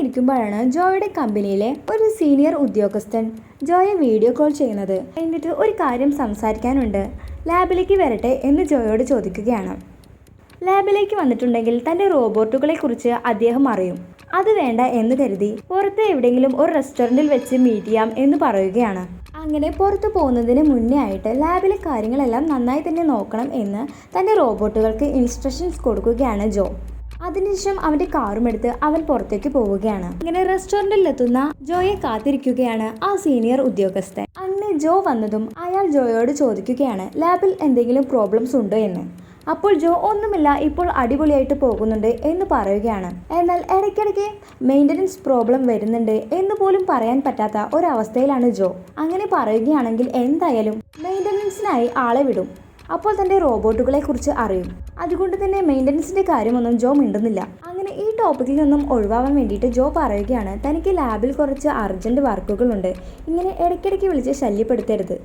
ഇരിക്കുമ്പോഴാണ് ജോയുടെ കമ്പനിയിലെ ഒരു സീനിയർ ഉദ്യോഗസ്ഥൻ ജോയെ വീഡിയോ കോൾ ചെയ്യുന്നത്. എന്നിട്ട് ഒരു കാര്യം സംസാരിക്കാനുണ്ട്, ലാബിലേക്ക് വരട്ടെ എന്ന് ജോയോട് ചോദിക്കുകയാണ്. ലാബിലേക്ക് വന്നിട്ടുണ്ടെങ്കിൽ തൻ്റെ റോബോട്ടുകളെ കുറിച്ച് അദ്ദേഹം അറിയും. അത് വേണ്ട എന്ന് കരുതി പുറത്ത് എവിടെയെങ്കിലും ഒരു റെസ്റ്റോറൻറ്റിൽ വെച്ച് മീറ്റ് ചെയ്യാം എന്ന് പറയുകയാണ്. അങ്ങനെ പുറത്തു പോകുന്നതിന് മുന്നേ ആയിട്ട് ലാബിലെ കാര്യങ്ങളെല്ലാം നന്നായി തന്നെ നോക്കണം എന്ന് തൻ്റെ റോബോട്ടുകൾക്ക് ഇൻസ്ട്രക്ഷൻസ് കൊടുക്കുകയാണ് ജോ. അതിനുശേഷം അവൻ്റെ കാറും എടുത്ത് അവൻ പുറത്തേക്ക് പോവുകയാണ്. ഇങ്ങനെ റെസ്റ്റോറൻറ്റിലെത്തുന്ന ജോയെ കാത്തിരിക്കുകയാണ് ആ സീനിയർ ഉദ്യോഗസ്ഥൻ. അങ്ങനെ ജോ വന്നതും അയാൾ ജോയോട് ചോദിക്കുകയാണ് ലാബിൽ എന്തെങ്കിലും പ്രോബ്ലംസ് ഉണ്ടോ എന്ന്. അപ്പോൾ ജോ ഒന്നുമില്ല, ഇപ്പോൾ അടിപൊളിയായിട്ട് പോകുന്നുണ്ട് എന്ന് പറയുകയാണ്. എന്നാൽ ഇടയ്ക്കിടയ്ക്ക് മെയിൻ്റനൻസ് പ്രോബ്ലം വരുന്നുണ്ട് എന്ന് പോലും പറയാൻ പറ്റാത്ത ഒരവസ്ഥയിലാണ് ജോ. അങ്ങനെ പറയുകയാണെങ്കിൽ എന്തായാലും മെയിൻ്റനൻസിനായി ആളെ വിടും. അപ്പോൾ തൻ്റെ റോബോട്ടുകളെ കുറിച്ച് അറിയും. അതുകൊണ്ട് തന്നെ മെയിൻ്റനൻസിൻ്റെ കാര്യമൊന്നും ജോ മിണ്ടുന്നില്ല. അങ്ങനെ ഈ ടോപ്പിക്കിൽ നിന്നും ഒഴിവാവാൻ വേണ്ടിയിട്ട് ജോ പറയുകയാണ് തനിക്ക് ലാബിൽ കുറച്ച് അർജൻറ്റ് വർക്കുകളുണ്ട്, ഇങ്ങനെ ഇടയ്ക്കിടയ്ക്ക് വിളിച്ച് ശല്യപ്പെടുത്തരുത്.